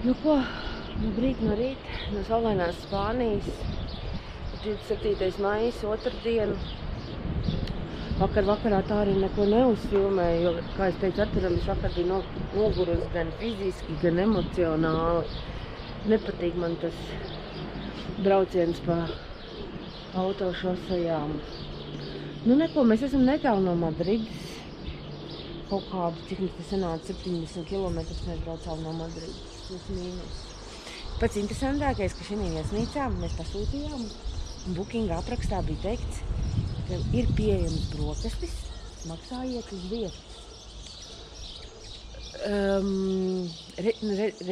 Nu ko, brīd no rīta, no saulainās Spānijas, 27. maijs, otrdiena. Vakarā tā arī neko neuzfilmēju, jo, kā es teicu Arturam, es vakar biju nogurus gan fiziski, gan emocionāli. Nepatīk man tas brauciens pa autošosejām. Nu neko, mēs esam netālu no Madrides. Kaut kādu, cik mums tas sanāca, 70 km mēs braucām no Madrides. Pats interesantākais, ka šajā viesnīcā mēs pasūtījām, un bookinga aprakstā bija teikts, ka ir pieejams brokastis, maksājiet uz vietas.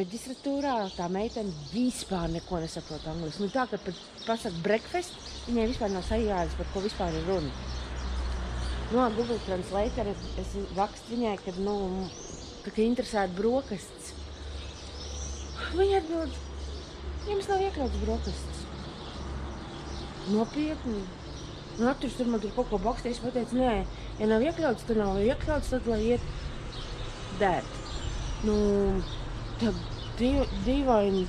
Reģistratūrā tā meitene vispār neko nesaprot angliski. Nu tā, ka pat pasaka breakfast, viņai vispār nav sajādas, par ko vispār ir runa. No Google Translator es rakstu viņai, kad, tā kā interesētu brokasts. Viņa atbild, jums nav iekļauts brokastis. Nopietni. Un Arturs tur man kaut ko bakstījis, pateica, nē, ja nav iekļauts, tad nav iekļauts, tad lai iet dēt. Nu, tad dīvaini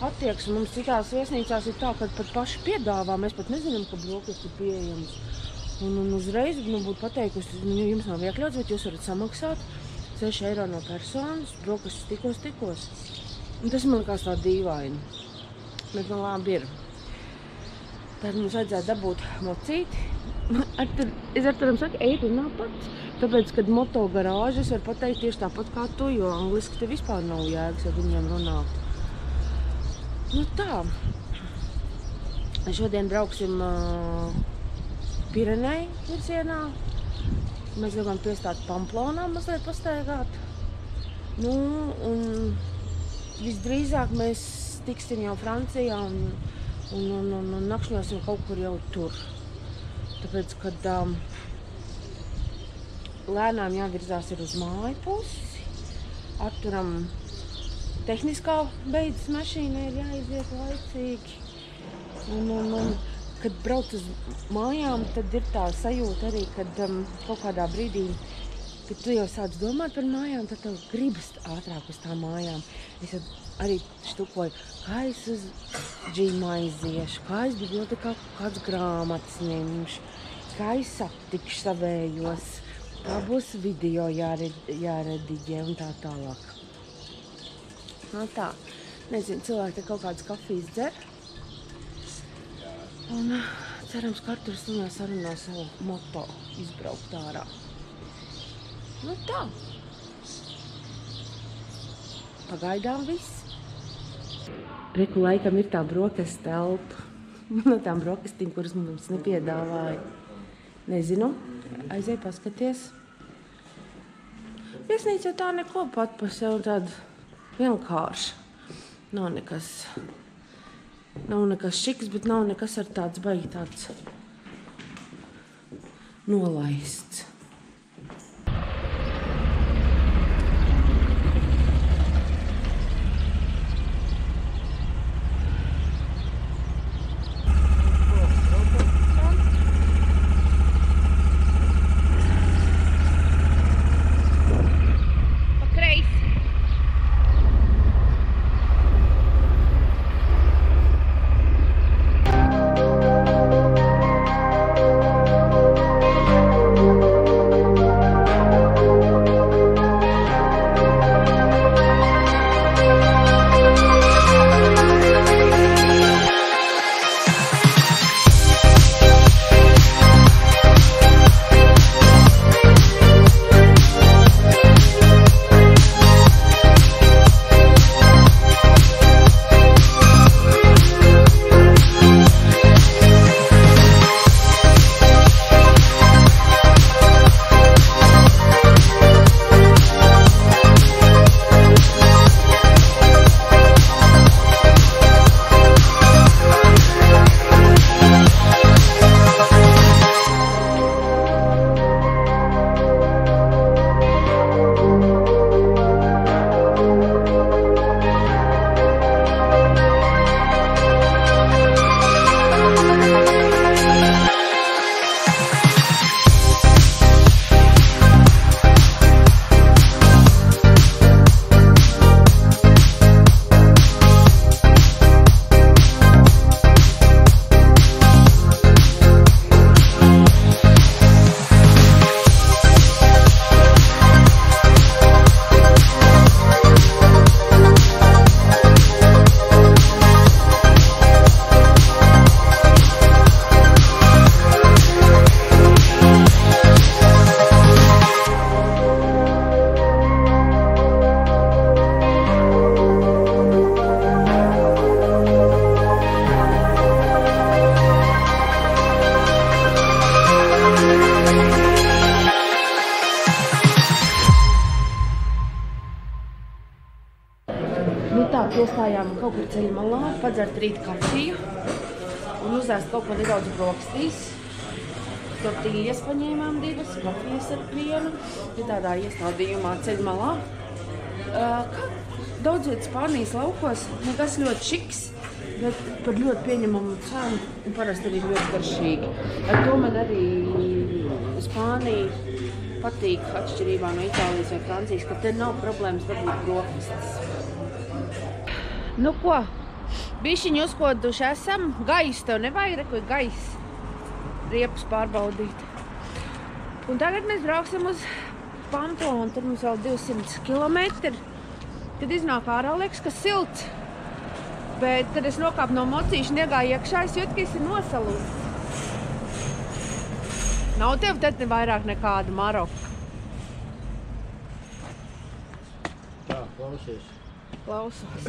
attieksme. Mums citās viesnīcās ir tā, ka pat paši piedāvā, mēs pat nezinām, ka brokasti ir pieejams. Un uzreiz būtu pateikusi, jums nav iekļauts, bet jūs varat samaksāt 6 eiro no personas, brokastis tikos. Un tas man likās tā dīvaini. Bet nu labi ir. Tad mums vajadzētu dabūt mocīti. Es Arturam saku, ej, runā pats. Tāpēc, kad moto garāžas var pateikt tieši tāpat kā tu, jo angliski te vispār nav jēgas, ja viņiem runāt. Nu tā. Šodien brauksim Pireneju virzienā. Mēs gribam piestāt Pamplonā mazliet pastaigāt. Nu, un visdrīzāk mēs tiksim jau Francijā un nakšņosim kaut kur jau tur. Tāpēc, kad lēnām jāvirzās ir uz māju pusi. Arturam tehniskā beidzas mašīna ir jāiziet laicīgi. Un kad brauc uz mājām, tad ir tā sajūta arī, kad kaut kādā brīdī, kad tu jau sāc domāt par mājām, tad tev gribas ātrāk uz tām mājām. Es arī štukoju, kā es uz džīmu aiziešu, kā es bibliotekā kādas grāmatas ņemšu, kā es satikšu savējos, kā būs video jārediģē un tā tālāk. No tā, nezinu, cilvēki te kaut kādas kafijas dzer. Un cerams, ka Arturs viņā sarunā savu moto izbraukt ārā. Nu tā. Pagaidām viss. Reku laikam ir tā brokastu telpa. No tām brokastīm, kuras mums nepiedāvāja. Nezinu, aizej paskaties. Viesnīca tā neko pat par sevi tāda vienkārša. Nav nekas šiks, bet nav nekas ar tāds baigi tāds nolaists. tā, piestājām kaut kur ceļa malā, padzert rīt kafiju un uzēst kaut ko nedaudz brokastīs. Tortīļas paņēmām 2, kafijas ar pienu, ja tādā iestādījumā ceļa malā. Daudz viet Spānijas laukos, nekas ļoti šiks, bet par ļoti pieņemamu cenu un parasti arī ļoti garšīgi. Ar to man arī Spānija patīk atšķirībā no Itālijas vai Francijas, ka te nav problēmas dabūt brokastis. Nu ko, bišķiņu uzkoduši esam, gaisu tev nevajag, vai gaisu riepus pārbaudīt. Un tagad mēs brauksim uz Pamplonu, tur mums vēl 200 kilometri. Kad iznāk ārā, liekas, ka silts. Bet, kad es nokāpu no mocīša un iegāju iekšā, es jūtu, ka esi nosalūst. Nav tev tad vairāk nekāda Maroka. Tā, klausies. Klausos.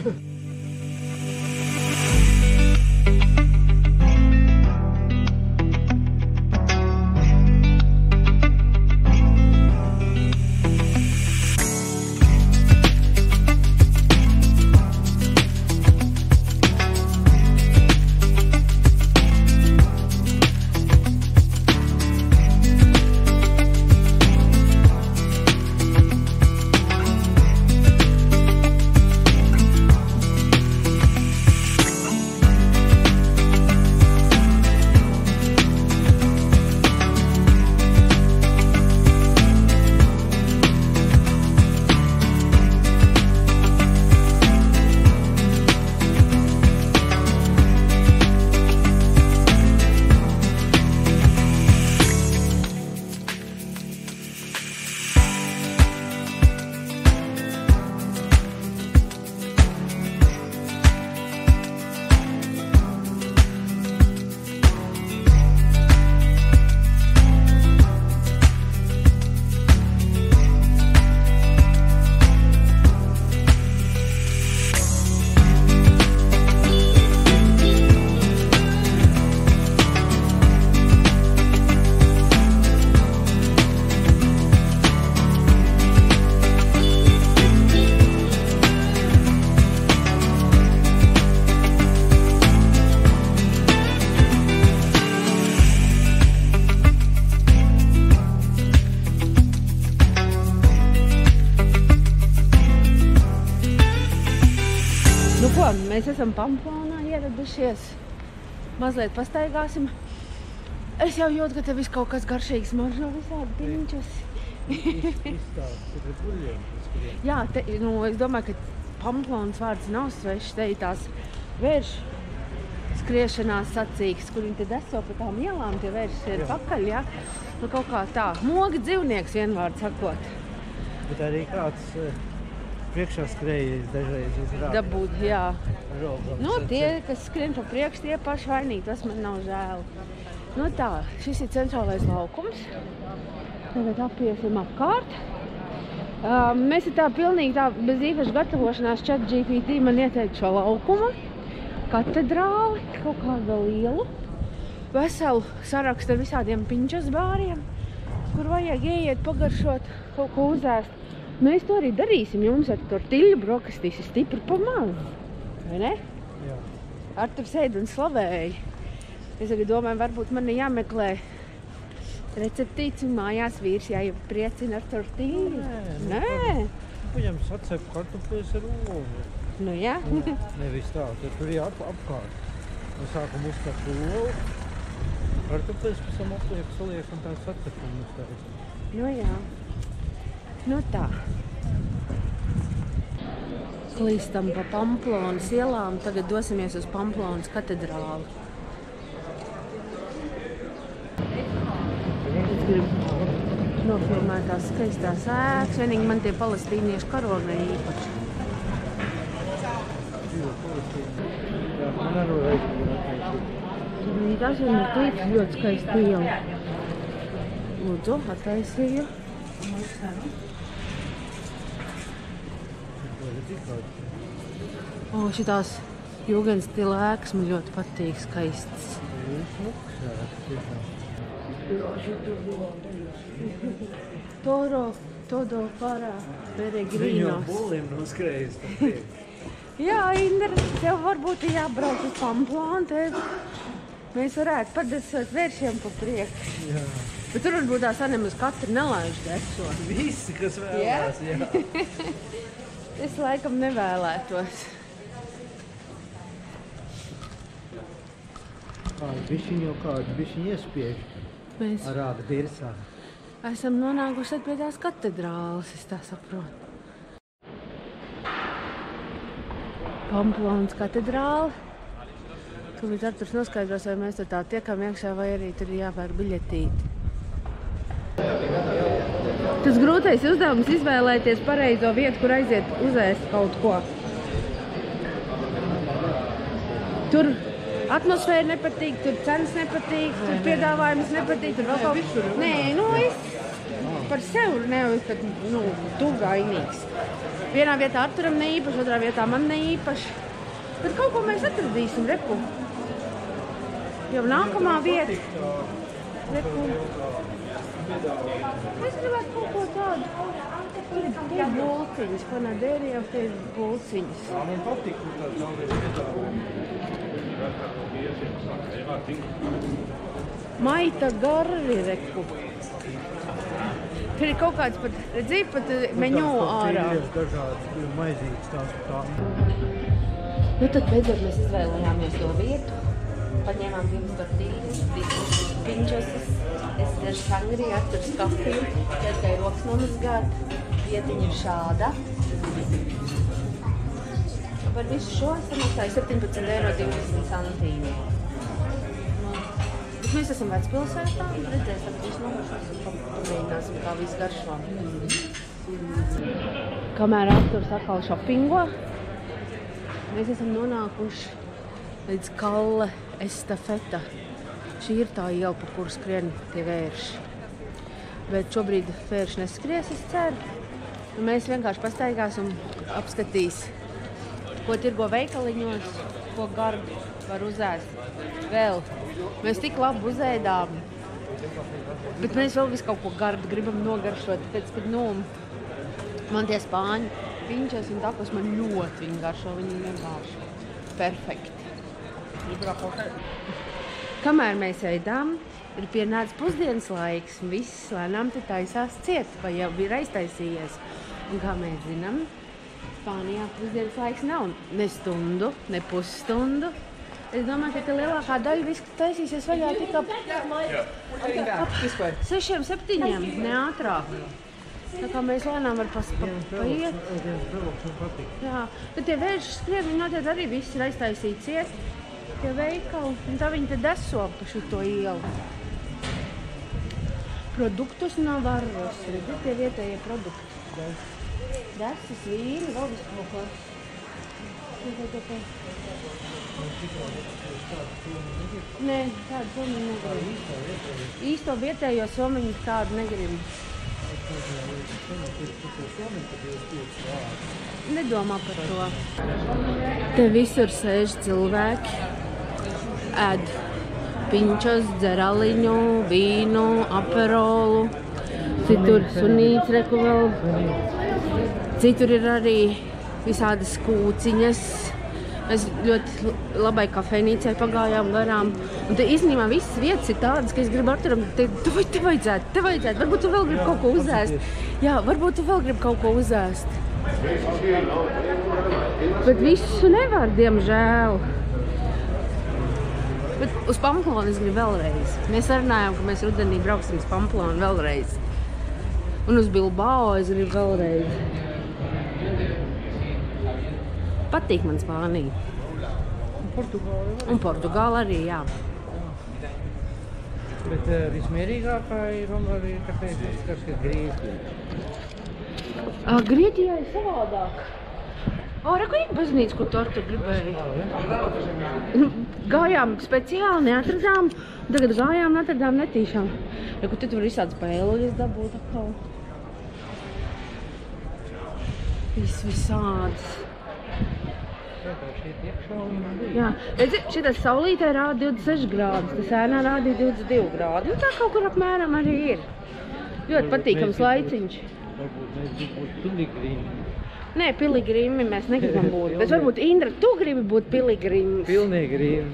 Mēs esam Pamplonā ieradušies. Mazliet pastaigāsim. Es jau jūtu, ka te viss kaut kas garšīgs maržo visādi piņķus. Jā, es domāju, ka Pamplonas vārds nav svešs. Te ir tās vēršu skriešanās sacīgs, kur viņi te deso pa tām ielām, tie vērši ir pakaļ, jā. Nu, kaut kā tā. Moga dzīvnieks vienvārds sakot. Bet arī kāds priekšā skrējas dažreiz uzrāda. Dabūt, jā. Rogam. Nu, tie, kas skrien pa priekš, tie paši vainīgi, tas man nav žēl. Nu tā, šis ir centrālais laukums. Tagad apiesim apkārt. Mēs ir tā pilnīgi tā, bez īpaši gatavošanās ChatGPT man ieteikt šo laukumu. Katedrāli, kaut kādu lielu. Veselu sarakstu ar visādiem piņķas bāriem, kur vajag ieiet, pagaršot, kaut ko uzēst. Mēs to arī darīsim, jo mums ar tortiļu brokastīs ir stipri pamaz. Vai ne? Jā. Artur sēd un slavēja. Es arī domāju, varbūt man ir jāmeklē receptīts un mājās vīrs jāiepriecina ar tortiļu. Nē. Paņem sacep kartupēs ar ovu. Nu jā. Nevis tā, tur ir apkārt. Un sākam uzkart ovu. Kartupēs pēc tam apliek, saliek un tā sacep un uztājas. Nu jā. Nu tā. Klīstam pa Pamplonas ielām, tagad dosimies uz Pamplonas katedrāli. Es gribu nofilmēt tās skaistās ēkas, vienīgi man tie palestīniešu karogi īpaši. Jā, man arī vajag. Tas ir klīts ļoti skaisti iela. Lūdzu, attaisīju. O, šitās jūgenstila ēkas man ļoti patīk, skaistas. Todo para peregrinos. Viņu bulim noskrējas. Jā, Indra, tev varbūt ir jābrauc uz Pamplonu, tev mēs varētu padesot vēršiem pa priekšu. Jā. Bet tur varbūt tās nemaz katru nelaiž deso. Visi, kas vēlās, jā. Es laikam nevēlētos. Bišķiņ jau kādu, bišķiņ iespiež Mēs ar rāda dirsā. esam nonākuši pie tās katedrāles, es tā saprotu. Pamplonas katedrāle. Tūlīt Arturs noskaidros, vai mēs tur tā tiekam iekšā, vai arī tur ir jāpērk biļetīti. Tas grūtais uzdevums izvēlēties pareizo vietu, kur aiziet uzēst kaut ko. Tur atmosfēra nepatīk, tur cenas nepatīk, tur piedāvājums nepatīk, tur vēl kaut kas. Nē, nu es par sevi nevis, ka tu gainīgs. Vienā vietā Arturam ne īpaši, otrā vietā man ne īpaši. Bet kaut ko mēs atradīsim, reku. Jau nākamā vieta. Reku. Es gribētu kaut ko tādu. Tur ir bulciņas, panadērijā, te ir bulciņas. Man patīk, kur tāds zaudēs vietā. Maita garri, reku. Tur ir kaut kāds pat, redzīja, pat meņu ārā. Dažādas maizītes tās tā. Nu tad beidzot mēs izvēlējāmies to vietu. Paņēmām 2 tortīļas, 2 pinčosis. Es dažu sangriju, Arturs kafiju, tikai rokas nomazgāt. Vietiņa ir šāda. Par visu šo samaksāju 17,20 €. Bet mēs esam Vecpilsētā, redzēsim, ka visu nomašos un pamēģināsim, kā viss garšo. Kamēr Arturs atkal šopingo, mēs esam nonākuši līdz Kalle estafeta. Šī ir tā iela, pa kuru skrien tie vērši. Bet šobrīd vērši neskries, es ceru. Mēs vienkārši pastaigās un apskatīs, ko tirgo veikaliņos, ko gardu var uzēst. Vēl. Mēs tik labi uzēdām. Bet mēs vēl visu kaut ko gardu gribam nogaršot. Tāpēc, kad man tie spāņi pinčos un takos man ļoti viņi garšo. Viņi vienkārši perfekti. Kamēr mēs ēdām, ir pienācis pusdienas laiks, un viss lēnām te taisās ciet, vai jau ir aiztaisījies. Un kā mēs zinām, Spānijā pusdienas laiks nav ne stundu, ne pusstundu. Es domāju, ka te lielākā daļa viss taisīsies vaļā tik ap 6, 7, ne ātrāk. Tā kā mēs lēnām var paiet. Jā, bet tie vērši skrien, viņi notiek arī viss ir aiztaisīti ciet. Tie veikali, un tā viņi te deso pa šito ielu. Produktus nav varos, redzi, tie vietējie produkti. Desas, vīni, vēl visu kaut ko. Nē, tādu somiņu negrib. Īsto vietējo somiņu tādu negrib. Nedomā par to. Te visur sēž cilvēki. Ēd pinčos, dzeraliņu, vīnu, aperolu. Citur sunīts reku vēl. Citur ir arī visādas kūciņas. Mēs ļoti labai kafejnīcai pagājām garām. Un te īstenībā visas vietas ir tādas, ka es gribu Arturam teikt, te vajadzētu. Varbūt tu vēl gribi kaut ko uzēst. Jā, varbūt tu vēl gribi kaut ko uzēst. Bet visu nevar, diemžēl. Bet uz Pamplonu es gribu vēlreiz. Mēs sarunājām, ka mēs rudenī brauksim uz Pamplonu vēlreiz. Un uz Bilbao es gribu vēlreiz. Patīk man Spānija. Un Portugāla arī, jā. Bet vismierīgākā ir arī, kāpēc es skars, ka Grieķija. Grieķijā ir savādāk. Reku ir baznīca, ko tu ar to gribēji. Gājām speciāli, neatradām. Tagad gājām, neatradām netīšām. Reku, te tu var visādas pēloļas dabūt atkal. Visādas. Jā, redzi, šitas saulītē rāda 26 grādus, tas ēnā rādīja 22 grādi. Nu tā kaut kur apmēram arī ir. Ļoti patīkams laiciņš. Varbūt mēs būtu pilnīgi grīni. Nē, piligrimi mēs negribam būt. Bet varbūt, Indra, tu gribi būt piligrims. Pilnīgi rīmi.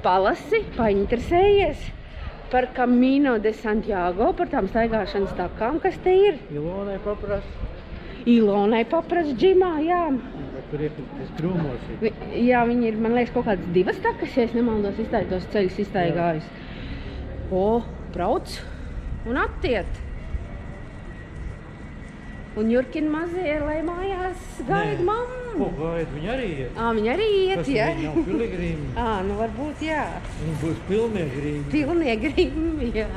Palasi, painteresējies par Camino de Santiago, par tām staigāšanas takām, kas te ir. Ilonai paprast. Ilonai paprast džimā, jā. Vai tur iekļūties krūmos ir? Jā, viņi ir, man liekas, kaut kādas 2 takas, ja es nemaldos, tos ceļus iztaigājus. O, brauc un attiet. Un Jurkin mazie, lai mājās gaida mammu. Ko gaida? Viņi arī iet. Viņi arī iet, Tas jā. viņi nav piligrīmi. Nu varbūt, jā. Viņi būs pilnīgi rīmi. Pilnīgi grimi, jā.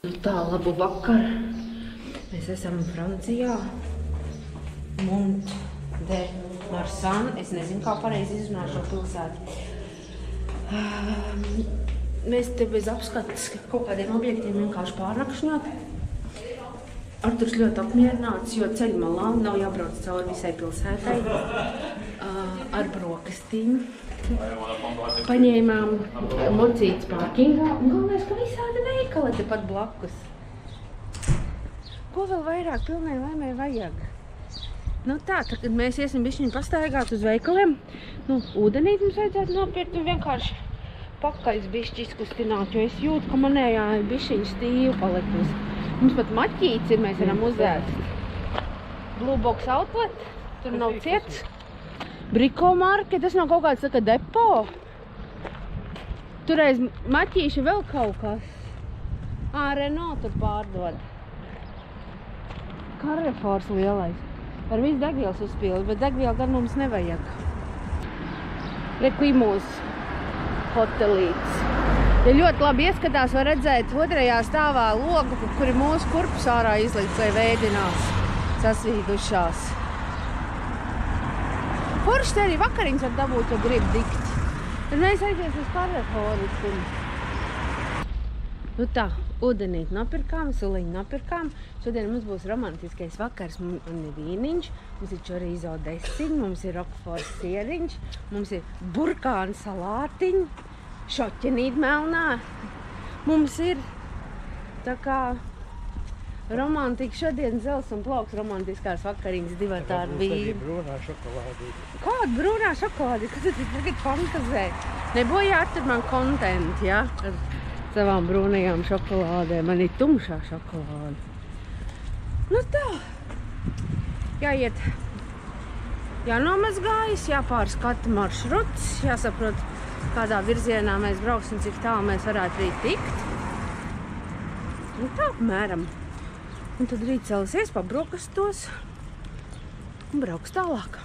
Nu tā, labu vakaru. Mēs esam Francijā. Mont de Marsan. Es nezinu, kā pareizi izrunāt šo pilsētu. Mēs te bez apskatas kaut kādiem objektiem vienkārši pārnakšņot. Arturs ļoti apmierināts, jo ceļu malā nav jābrauc cauri visai pilsētai ar brokastīm. Paņēmām mocītas parkingā un galvenais, ka visādi veikali tepat blakus. Ko vēl vairāk pilnai laimē vajag? Nu tā, tad, kad mēs iesim bišķiņu pastaigāt uz veikaliem, ūdenīt mums vajadzētu nopirkt un vienkārši pakaļs bišķi izkustināt, jo es jūtu, ka manējā ir bišķiņu stīva palikusi. Mums pat maķīts ir, mēs varam uzēst. Blue Box Outlet, tur nav ciets. Briko market, tas nav kaut kāds saka depo. Tureiz maķīši vēl kaut kas. Renault tur pārdod. Carrefours lielais. Ar visu degvielas uzpildu, bet degvielu gan mums nevajag. Reklimūs hotelīts. Ja ļoti labi ieskatās, var redzēt otrajā stāvā logu, kuri mūsu kurpus ārā izlikts, lai vēdinās sasvīdušās. Forši te arī vakariņas var dabūt, ja grib dikt. Tad mēs aizies uz Carrefouru. Nu tā, ūdenīt nopirkām, suliņu nopirkām. Šodien mums būs romantiskais vakars. Man ir vīniņš, mums ir chorizo desiņi, mums ir roquefort sieriņš, mums ir burkāna salātiņi. Šoķenīt melnā. Mums ir tā kā romantika šodien zels un plauks romantiskās vakariņas divatā ar vīnu. Būs arī brūnā šokolādīte. Kāda brūnā šokolādīte? Kas tu tagad fantazē? Nebojāt tur man kontentu, ja? Ar savām brūnajām šokolādēm. Man ir tumšā šokolāde. Nu tā. Jāiet. Jānomazgājas, jāpārskata maršruts, jāsaprot, kādā virzienā mēs brauksim, cik tālu mēs varētu rīt tikt. Un tā apmēram. Un tad rīt celsies, pabrokastos un brauks tālāk.